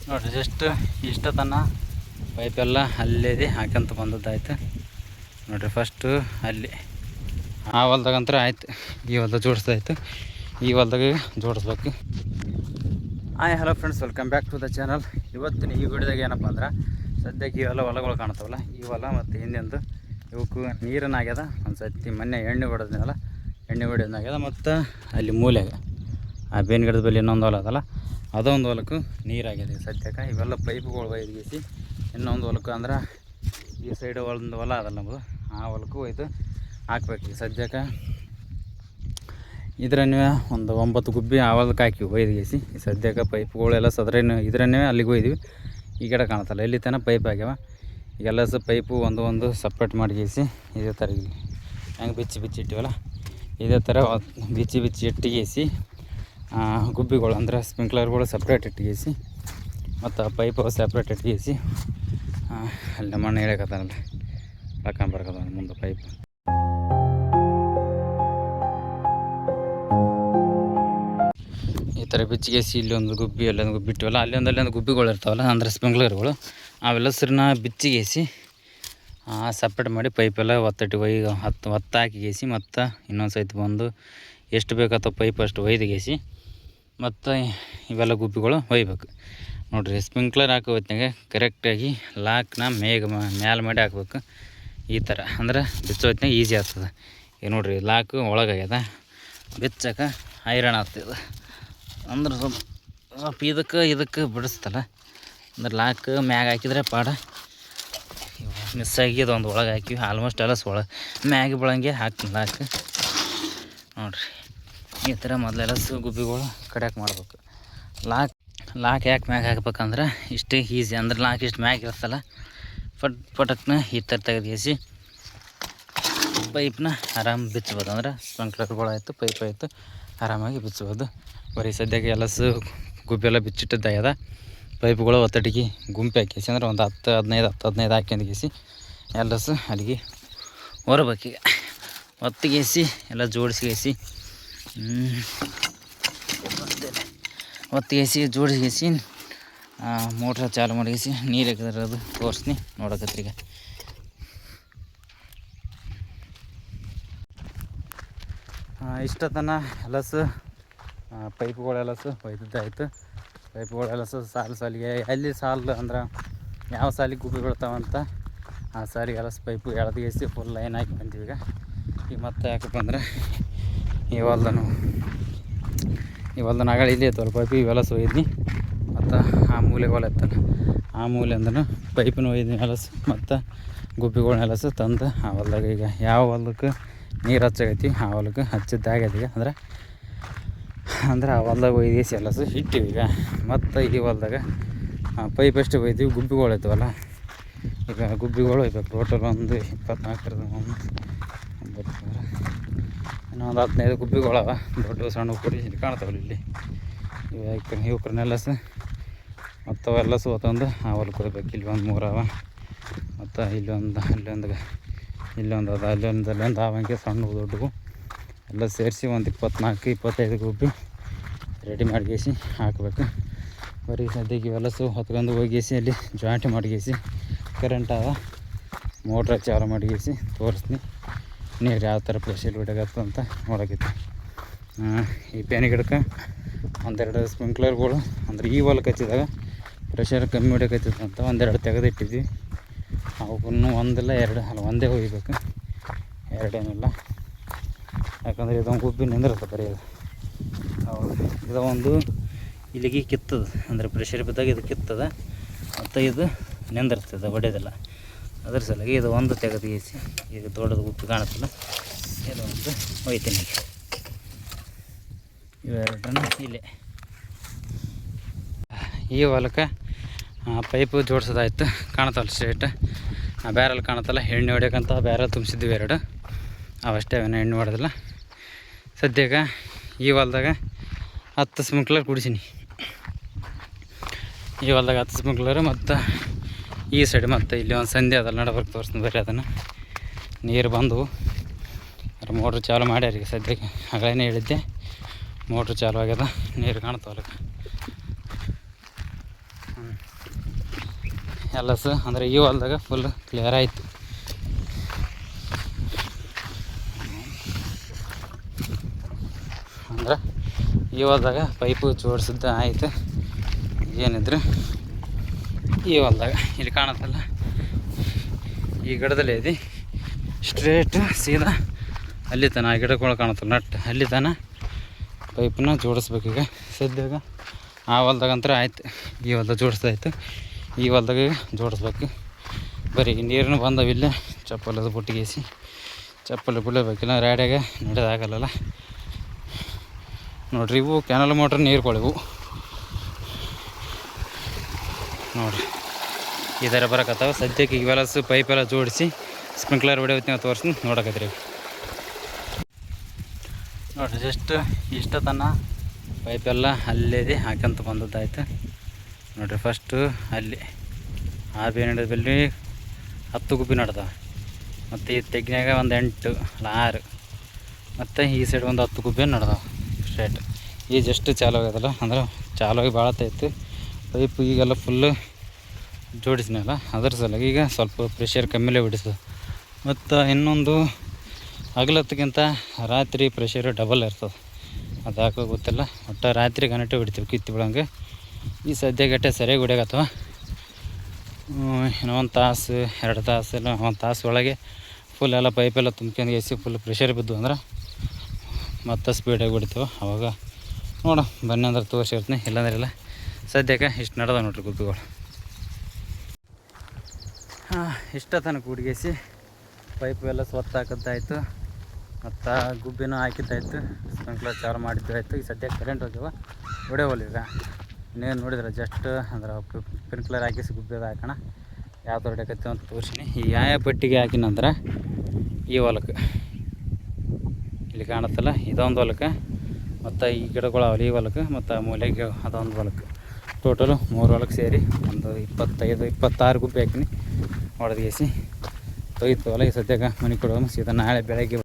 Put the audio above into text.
ನೋಡಿರಿ ಜಸ್ಟ್ ಇಷ್ಟ ತನ ಪೈಪೆಲ್ಲ ಅಲ್ಲೇ ಹಾಕಂತ ಬಂದದ್ದಾಯ್ತು ನೋಡಿರಿ. ಫಸ್ಟು ಅಲ್ಲಿ ಆ ಹೊಲ್ದಾಗಂತ್ರ ಆಯ್ತು, ಈ ಹೊಲ್ದಾಗ ಜೋಡಿಸ್ದಾಯ್ತು, ಈ ಹೊಲ್ದಾಗ ಜೋಡಿಸ್ಬೇಕು. Hello friends, welcome back to the channel. ಇವತ್ತಿನ ಈ ವಿಡಿಯೋದಾಗ ಏನಪ್ಪ ಅಂದ್ರೆ, ಸದ್ಯಕ್ಕೆ ಇವೆಲ್ಲ ಹೊಲಗಳು ಕಾಣ್ತಾವಲ್ಲ, ಈ ಹೊಲ ಮತ್ತು ಹಿಂದೆಂದು ಇವಕ್ಕೂ ನೀರನ್ನಾಗ್ಯದ. ಒಂದು ಸತಿ ಮೊನ್ನೆ ಎಣ್ಣೆ ಹೊಡೆದ್ನಲ್ಲ, ಎಣ್ಣೆ ಹೊಡೆಯೋದಾಗ್ಯದ. ಮತ್ತು ಅಲ್ಲಿ ಮೂಲೆಗೆ ಆ ಬೇವಿನ ಗಿಡದ ಬಳಿ ಇನ್ನೊಂದು ಹೊಲ ಅದಲ್ಲ, ಅದೊಂದು ಹೊಲಕ್ಕೂ ನೀರಾಗಿದೆ ಸದ್ಯಕ್ಕೆ. ಇವೆಲ್ಲ ಪೈಪ್ಗಳು ಒಯ್ದಿಗಿಸಿ ಇನ್ನೊಂದು ಹೊಲಕ್ಕೆ ಅಂದ್ರೆ ಈ ಸೈಡ್ ಒಂದು ಹೊಲ ಅದಲ್ಲ ನಮ್ಮದು, ಆ ಹೊಲಕ್ಕೂ ಒಯ್ದು ಹಾಕ್ಬೇಕು ಸದ್ಯಕ್ಕೆ. ಇದ್ರನ್ನೇ ಒಂದು 9 ಗುಬ್ಬಿ ಆ ಹೊಲಕ್ಕೆ ಹಾಕಿ ಒಯ್ದಿಗಿಸಿ ಸದ್ಯಕ್ಕೆ ಪೈಪ್ಗಳೆಲ್ಲ ಸದ್ರೇನು ಇದ್ರನ್ನೇ ಅಲ್ಲಿಗೆ ಒಯ್ದಿವಿ. ಈ ಕಡೆ ಕಾಣ್ತಲ್ಲ, ಇಲ್ಲಿ ತನಕ ಪೈಪ್ ಆಗ್ಯಾವ. ಈಗೆಲ್ಲ ಪೈಪು ಒಂದು ಸಪ್ರೇಟ್ ಮಾಡಿಗಿಸಿ ಇದೇ ಥರ ಹೆಂಗೆ ಬಿಚ್ಚಿ ಇಟ್ಟಿವಲ್ಲ, ಇದೇ ಥರ ಬಿಚ್ಚಿ ಇಟ್ಟಿಗಿಸಿ ಗುಬ್ಬಿಗಳು ಅಂದರೆ ಸ್ಪ್ರಿಂಕ್ಲರ್ಗಳು ಸಪ್ರೇಟ್ ಇಟ್ಟಿಗಿಸಿ ಮತ್ತು ಪೈಪು ಸಪ್ರೇಟ್ ಇಟ್ಟಿಗಿಸಿ ಅಲ್ಲಿ ಮಣ್ಣು ಇಳಿಯಕತ್ತಾನಲ್ಲ, ಹಾಕೊಂಡು ಬರ್ಕದ ಮುಂದೆ ಪೈಪ್. ಈ ಥರ ಬಿಚ್ಚಿಗೆಸಿ ಇಲ್ಲಿ ಒಂದು ಗುಬ್ಬಿ ಅಲ್ಲೊಂದು ಗುಬ್ಬಿ ಇಟ್ಟಿವಲ್ಲ, ಅಲ್ಲೊಂದು ಗುಬ್ಬಿಗಳು ಇರ್ತಾವಲ್ಲ ಅಂದರೆ ಸ್ಪ್ರಿಂಕ್ಲರ್ಗಳು, ಅವೆಲ್ಲ ಸರಿನ ಬಿಚ್ಚಿಗೆಸಿ ಸಪ್ರೇಟ್ ಮಾಡಿ ಪೈಪೆಲ್ಲ ಒತ್ತಾಕಿಗೇಸಿ ಮತ್ತು ಇನ್ನೊಂದು ಸೈತ್ ಬಂದು ಎಷ್ಟು ಬೇಕತ್ತೋ ಪೈಪ್ ಅಷ್ಟು ಒಯ್ದಿಗೇಸಿ ಮತ್ತು ಇವೆಲ್ಲ ಗುಬ್ಬಿಗಳು ಒಯ್ಬೇಕು. ನೋಡಿರಿ, ಸ್ಪ್ರಿಂಕ್ಲರ್ ಹಾಕೋ ಹೊತ್ತಿನಾಗ ಕರೆಕ್ಟಾಗಿ ಲಾಕ್ನ ಮ್ಯಾಲೆ ಮಾಡಿ ಹಾಕ್ಬೇಕು. ಈ ಥರ ಅಂದ್ರೆ ಬಿಚ್ಚೋ ಹೊತ್ತಿನಾಗ ಈಸಿ ಆಗ್ತದೆ. ಈಗ ನೋಡಿರಿ, ಲಾಕು ಒಳಗಾಗ್ಯದ, ಬಿಚ್ಚಕ್ಕೆ ಹೈರಾಣ ಆಗ್ತದೆ. ಅಂದ್ರೆ ಸ್ವಲ್ಪ ಇದಕ್ಕೆ ಬಿಡಿಸ್ತಲ್ಲ, ಅಂದ್ರೆ ಲಾಕ್ ಮ್ಯಾಗ ಹಾಕಿದ್ರೆ ಪಾಡ. ಮಿಸ್ ಆಗಿದ್ದು ಒಂದು ಒಳಗೆ ಹಾಕಿವಿ, ಆಲ್ಮೋಸ್ಟ್ ಎಲ್ಲ ಮ್ಯಾಗ ಬೆಳಂಗೆ ಹಾಕ್ತೀನಿ ಲಾಕ್. ನೋಡಿರಿ, ಈ ಥರ ಮೊದಲೆಲ್ಲ ಗುಬ್ಬಿಗಳು ಕಡ್ಯಾಕೆ ಮಾಡ್ಬೇಕು. ಲಾಕ್ ಯಾಕೆ ಮ್ಯಾಗ ಹಾಕ್ಬೇಕಂದ್ರೆ ಇಷ್ಟೇ ಈಸಿ. ಅಂದ್ರೆ ಲಾಕ್ ಇಷ್ಟು ಮ್ಯಾಗ ಇರ್ತಲ್ಲ, ಪಟಕ್ನ ಈ ಥರ ತೆಗೆದಿಸಿ ಪೈಪ್ನ ಆರಾಮ್ ಬಿಚ್ಬೋದು. ಅಂದ್ರೆ ಸ್ಪ್ರಿಂಕ್ಲರ್ಗಳಾಯಿತು, ಪೈಪ್ ಆಯಿತು, ಆರಾಮಾಗಿ ಬಿಚ್ಬೋದು. ಬರೀ ಸದ್ಯಕ್ಕೆ ಎಲ್ಲ ಗುಬ್ಬಿ ಎಲ್ಲ ಬಿಚ್ಚಿಟ್ಟಿದ್ದಾಗ್ಯದ. ಪೈಪ್ಗಳು ಒತ್ತಡಿಗೆ ಗುಂಪು ಹಾಕಿಸಿ ಅಂದ್ರೆ ಒಂದು 10-15 ಹಾಕ್ಯಂದಿಗಿಸಿ ಎಲ್ಲ ಅಲ್ಲಿಗೆ ಹೊರಬೇಕೀಗ. ಒತ್ತಿಗೇಸಿ ಎಲ್ಲ ಜೋಡಿಸಿಗೇಸಿ ಜೋಡಿಸಿಗೇಸಿ ಮೋಟ್ರ್ ಚಾಲು ಮಾಡಿಸಿ ನೀರು ಹಾಕಿದ್ರದು ತೋರಿಸ್ನಿ ನೋಡಕತ್ತೀಗ. ಇಷ್ಟತನ ಎಲ್ಲಸು ಪೈಪ್ಗಳೆಲ್ಲ ಒಯ್ದಿದ್ದಾಯ್ತು. ಪೈಪ್ಗಳೆಲ್ಲ ಸಾಲಿಗೆ ಅಲ್ಲಿ ಸಾಲು ಅಂದ್ರೆ ಯಾವ ಸಾಲಿಗೆ ಗುಬ್ಬಿ ಬೀಳ್ತಾವಂತ ಆ ಸಾಲಿಗೆಲ್ಲ ಪೈಪು ಎಳೆದಿಸಿ ಫುಲ್ ಲೈನ್ ಹಾಕಿ ಬಂತೀವಿ. ಈಗ ಮತ್ತೆ ಯಾಕಪ್ಪ ಅಂದ್ರೆ ಈ ಹೊಲ್ದನ ಆಗಳು ಇಲ್ಲಿ ಇರ್ತವಲ್ಲ ಪೈಪು, ಇವೆಲ್ಲ ಒಯ್ದ್ನಿ. ಮತ್ತು ಆ ಮೂಲೆ ಹೊಲ ಇರ್ತಲ್ಲ, ಆ ಮೂಲೆ ಅಂದ್ರೆ ಪೈಪಿನ ಒಯ್ದ್ನಿ ಎಲ್ಲಸು. ಮತ್ತು ಗುಬ್ಬಿಗಳನ್ನೆಲ್ಲ ತಂದು ಆ ಹೊಲ್ದಾಗ ಈಗ ಯಾವ ಹೊಲಕ್ಕೆ ನೀರು ಹಚ್ಚಾಗೈತಿ ಆ ಹೊಲಕ್ಕೆ ಹಚ್ಚಿದ್ದಾಗೈತಿ. ಅಂದ್ರೆ ಆ ಹೊಲ್ದಾಗ ಒಯ್ದಿಸಿ ಎಲ್ಲ ಇಟ್ಟಿವಿ. ಈಗ ಮತ್ತು ಈ ಹೊಲ್ದಾಗ ಪೈಪ್ ಅಷ್ಟು ಒಯ್ದೀವಿ. ಗುಬ್ಬಿಗಳು ಇರ್ತವಲ್ಲ, ಈಗ ಗುಬ್ಬಿಗಳು ಒಯ್ಬೇಕು. ಟೋಟಲ್ ಒಂದು 24 ಇನ್ನೊಂದು 15 ಗುಬ್ಬಿಗಳವ, ದೊಡ್ಡ ಸಣ್ಣ ಕೂಡಿ ಇಲ್ಲಿ ಕಾಣ್ತಾವಲ್ಲ. ಇಲ್ಲಿ ಇವಕ್ರನ್ನೆಲ್ಲ ಮತ್ತು ಅವೆಲ್ಲ ತಂದು ಆ ಹೊಲಕ್ಕೆ ಹೋಗ್ಬೇಕು. ಇಲ್ಲಿ ಒಂದು 3 ಅವ, ಮತ್ತು ಇಲ್ಲೊಂದು ಅದ, ಅಲ್ಲೊಂದು ಆವಂಗೆ ಸಣ್ಣ ದೊಡ್ಡವು ಎಲ್ಲ ಸೇರಿಸಿ ಒಂದು 24-25 ಗುಬ್ಬಿ ರೆಡಿ ಮಾಡಿಗೇಸಿ ಹಾಕಬೇಕು. ಬರೀ ಸದ್ಯಕ್ಕೆ ಇವೆಲ್ಲ ಹೊತ್ಕೊಂಡು ಹೋಗಿಸಿ ಅಲ್ಲಿ ಜಾಯಿಂಟ್ ಮಾಡಿಗೇಸಿ ಕರೆಂಟ್ ಅದ ಮೋಟ್ರ್ ಚಾಲು ಮಾಡಿಗೇಸಿ ತೋರಿಸ್ತೀನಿ ನೀರು ಯಾವ ಥರ ಪ್ರೆಷರ್ ಬಿಡಾಗತ್ತ ಅಂತ ನೋಡಕೈತಿ. ಈ ಬೇನೆ ಗಿಡಕ್ಕೆ 1-2 ಸ್ಪ್ರಿಂಕ್ಲರ್ಗಳು ಅಂದ್ರೆ ಈ ಹೊಲಕ್ಕೆ ಹಚ್ಚಿದಾಗ ಪ್ರೆಷರ್ ಕಮ್ಮಿ ಹೊಡಿಯಕತ್ತಿತ್ತು ಅಂತ 1-2 ತೆಗೆದಿಟ್ಟಿದ್ವಿ. ಅವಕ್ಕೂ 1 ಇಲ್ಲ 2 ಅಲ್ಲ, ಒಂದೇ ಒಯ್ಬೇಕು, 2 ಏನಿಲ್ಲ. ಯಾಕಂದರೆ ಇದೊಂದು ಗುಬ್ಬಿ ನಿಂದಿರುತ್ತೆ ಬರೀ ಅದು. ಹೌದು, ಇದೊಂದು ಇಲ್ಲಿಗೆ ಕಿತ್ತದ ಅಂದರೆ ಪ್ರೆಷರ್ ಬಿದ್ದಾಗ ಇದು ಕಿತ್ತದ, ಮತ್ತು ಇದು ನಿಂದಿರ್ತದೆ, ಹೊಡೆಯೋದಿಲ್ಲ. ಅದ್ರ ಸಲುವಾಗಿ ಇದು ಒಂದು ತೆಗೆದಿಸಿ ಈಗ ದೊಡ್ಡದು ಗುಬ್ಬಿ ಕಾಣುತ್ತಲ್ಲ, ಇದೊಂದು ಒಯ್ತೀನಿ. ಇವೆರಡನ್ನು ಇಲ್ಲೇ ಈ ಹೊಲಕ್ಕೆ ಪೈಪು ಜೋಡಿಸೋದಾಯ್ತು. ಕಾಣುತ್ತಲ್ಲ ಸ್ಟ್ರೇಟ್ ಬ್ಯಾರಲ್ಲಿ ಕಾಣುತ್ತಲ್ಲ, ಎಣ್ಣೆ ಹೊಡ್ಯೋಕ್ಕಂತ ಬ್ಯಾರಲ್ ತುಂಬಿಸಿದ್ವಿ 2, ಅವಷ್ಟೇ ಎಣ್ಣೆ ಹೊಡೆದಿಲ್ಲ. ಸದ್ಯಕ್ಕೆ ಈ ಹೊಲ್ದಾಗ 10 ಸ್ಪ್ರಿಂಕ್ಲರ್ ಕುಡಿಸೀನಿ. ಈ ಹೊಲ್ದಾಗ 10 ಸ್ಪ್ರಿಂಕ್ಲರು ಮತ್ತು ಈ ಸೈಡ್ ಮತ್ತು ಇಲ್ಲಿ ಒಂದು ಸಂಧಿ ಅದಲ್ಲ, ನಡಬರ್ಕ್ ತೋರಿಸ್ತೀನಿ ಬರೀ. ಅದನ್ನು ನೀರು ಬಂದವು, ಮೋಟ್ರ್ ಚಾಲು ಮಾಡ್ಯಾರ ಈಗ ಸದ್ಯಕ್ಕೆ. ಆಗಲೇ ಹೇಳಿದ್ದೆ ಮೋಟ್ರ್ ಚಾಲು ಆಗ್ಯದ, ನೀರು ಕಾಣ್ತಾವಲ್ಲ. ಎಲ್ಲಸು ಅಂದರೆ ಈ ಹೊಲ್ದಾಗ ಫುಲ್ ಕ್ಲಿಯರ್ ಆಯಿತು. ಅಂದ್ರೆ ಈ ಹೊಲ್ದಾಗ ಪೈಪು ಜೋಡಿಸಿದ್ದು ಆಯಿತು. ಏನಿದ್ರು ಈ ಹೊಲ್ದಾಗ ಇಲ್ಲಿ ಕಾಣುತ್ತಲ್ಲ, ಈ ಗಿಡದಲ್ಲೇ ಇದೆ ಸ್ಟ್ರೇಟ್ ಸೀದಾ ಅಲ್ಲಿ ತನ ಆ ಗಿಡಗಳು ಕಾಣುತ್ತಲ್ಲ ನಟ್ ಅಲ್ಲಿ ತನ ಪೈಪನ್ನ ಜೋಡಿಸ್ಬೇಕೀಗ. ಸದ್ಯಾಗ ಆ ಹೊಲ್ದಾಗಂತರ ಆಯ್ತು, ಈ ಹೊಲ್ದಾಗ ಜೋಡಿಸ್ದಾಯ್ತು. ಈ ಹೊಲ್ದಾಗ ಜೋಡಿಸ್ಬೇಕು. ಬರೀ ನೀರನ್ನು ಬಂದವಿಲ್ಲ, ಚಪ್ಪಲದ ಬುಟ್ಟಿಗೇಸಿ ಚಪ್ಪಲಿ ಬೀಳಬೇಕಿಲ್ಲ, ರಾಡ್ಯಾಗ ನಡೆದಾಗಲ್ಲ ನೋಡ್ರಿ. ಇವು ಕ್ಯಾನಲ್ ಮೋಟ್ರ್ ನೀರುಗಳಿವು ನೋಡಿರಿ, ಈ ಥರ ಬರಕತ್ತಾವ. ಸದ್ಯಕ್ಕೆ ಇವೆಲ್ಲ ಪೈಪೆಲ್ಲ ಜೋಡಿಸಿ ಸ್ಪ್ರಿಂಕ್ಲರ್ ಹೊಡೆಯುತ್ತೀವಿ ತೋರಿಸಿ ನೋಡಕತ್ರಿ. ನೋಡಿರಿ ಜಸ್ಟ್ ಇಷ್ಟ ತನ ಪೈಪೆಲ್ಲ ಅಲ್ಲೇ ಹಾಕಂತ ಬಂದದ್ದಾಯ್ತು ನೋಡಿರಿ. ಫಸ್ಟು ಅಲ್ಲಿ ಆ ಬೇನೆ ಬಲ್ಲಿ 10 ಗುಬ್ಬಿ ನಡ್ದಾವೆ, ಮತ್ತು ಈ ತೆಗ್ನ್ಯಾಗ ಒಂದು 8 ಅಲ್ಲ 6, ಮತ್ತು ಈ ಸೈಡ್ ಒಂದು 10 ಗುಬ್ಬಿ ನಡ್ದಾವೆ ಸ್ಟ್ರೇಟ್. ಈಗ ಜಸ್ಟ್ ಚಾಲು ಆಗ್ಯದಲ್ಲ, ಅಂದ್ರೆ ಚಾಲು ಆಗಿ ಭಾಳತ್ತಾಯ್ತು. ಪೈಪ್ ಈಗೆಲ್ಲ ಫುಲ್ಲು ಜೋಡಿಸಿನಲ್ಲ, ಅದ್ರ ಸಲುವಾಗಿ ಈಗ ಸ್ವಲ್ಪ ಪ್ರೆಷರ್ ಕಮ್ಮಿಲೇ ಬಿಡಿಸ್ತದೆ. ಮತ್ತು ಇನ್ನೊಂದು ಹಗಲತ್ತಕ್ಕಿಂತ ರಾತ್ರಿ ಪ್ರೆಷರ್ ಡಬಲ್ ಇರ್ತದೆ. ಅದು ಯಾಕೋ ಗೊತ್ತಿಲ್ಲ, ಒಟ್ಟು ರಾತ್ರಿ ಗಂಟೆ ಹೊಡಿತೀವಿ ಕಿತ್ತಿ ಬಿಡಂಗೆ. ಈ ಸದ್ಯ ಗಟ್ಟೆ ಸರಿಯಾಗಿ ಹೊಡ್ಯಾಕತ್ತವ. ಇನ್ನೂ 1 ತಾಸು 2 ತಾಸು ಇಲ್ಲ 1 ತಾಸು ಒಳಗೆ ಫುಲ್ ಎಲ್ಲ ಪೈಪೆಲ್ಲ ತುಂಬ್ಕೊಂಡು ಎಸಿ ಫುಲ್ ಪ್ರೆಷರ್ ಬಿದ್ದು ಅಂದ್ರೆ ಮತ್ತೆ ಸ್ಪೀಡಾಗಿ ಹೊಡಿತೀವಿ. ಅವಾಗ ನೋಡು ಬನ್ನಿ ಅಂದ್ರೆ ತೋರಿಸಿರ್ತೀನಿ, ಇಲ್ಲಾಂದ್ರೆ ಇಲ್ಲ. ಸದ್ಯಕ್ಕೆ ಇಷ್ಟು ನಡೆದ ನೋಡ್ರಿ ಗುಬ್ಬಿಗಳು. ಇಷ್ಟ ತನಕ ಹುಡುಗಿಸಿ ಪೈಪು ಎಲ್ಲ ಸ್ವತ್ತು ಹಾಕಿದ್ದಾಯ್ತು, ಮತ್ತು ಗುಬ್ಬಿನೂ ಹಾಕಿದ್ದಾಯ್ತು, ಸ್ಪ್ರಿಂಕ್ಲರ್ ಚಾಲು ಮಾಡಿದ್ದು ಆಯಿತು. ಈಗ ಸದ್ಯಕ್ಕೆ ಕರೆಂಟ್ ಹೋಗ್ಯವ, ಹೊಡೆಯವಲ್ಲ. ಈಗ ಇನ್ನೇನು ನೋಡಿದ್ರೆ ಜಸ್ಟ್ ಅಂದ್ರೆ ಸ್ಪ್ರಿಂಕ್ಲರ್ ಹಾಕಿಸಿ ಗುಬ್ಬಿದ ಹಾಕೋಣ. ಯಾವ ಥರ ಹೊಡ್ಯಾಕತ್ತೀವಿ ಅಂತ ತೋರಿಸಿನಿ. ಈ ಯಾವ ಪಟ್ಟಿಗೆ ಹಾಕಿನಂದ್ರೆ ಈ ಹೊಲಕ್ಕೆ ಇಲ್ಲಿ ಕಾಣುತ್ತಲ್ಲ, ಇದೊಂದು ಹೊಲಕ್ಕೆ, ಮತ್ತು ಈ ಗಿಡಗಳು ಅವಲ್ಲ ಈ ಹೊಲಕ್ಕೆ, ಮತ್ತು ಮೂಲೆಗೆ ಅದೊಂದು ಹೊಲಕ್ಕೆ, ಟೋಟಲು 3 ಹೊಲಕ್ಕೆ ಸೇರಿ ಒಂದು 25-26 ಗುಬ್ಬಿ ಹಾಕಿನಿ ಹೊಡೆದೇಸಿ ತೊಯ್ತು ಹೊಲ. ಈ ಸದ್ಯಕ್ಕೆ ಮನೆ ಕೊಡುವ ಸೀದಾ ನಾಳೆ ಬೆಳಗ್ಗೆ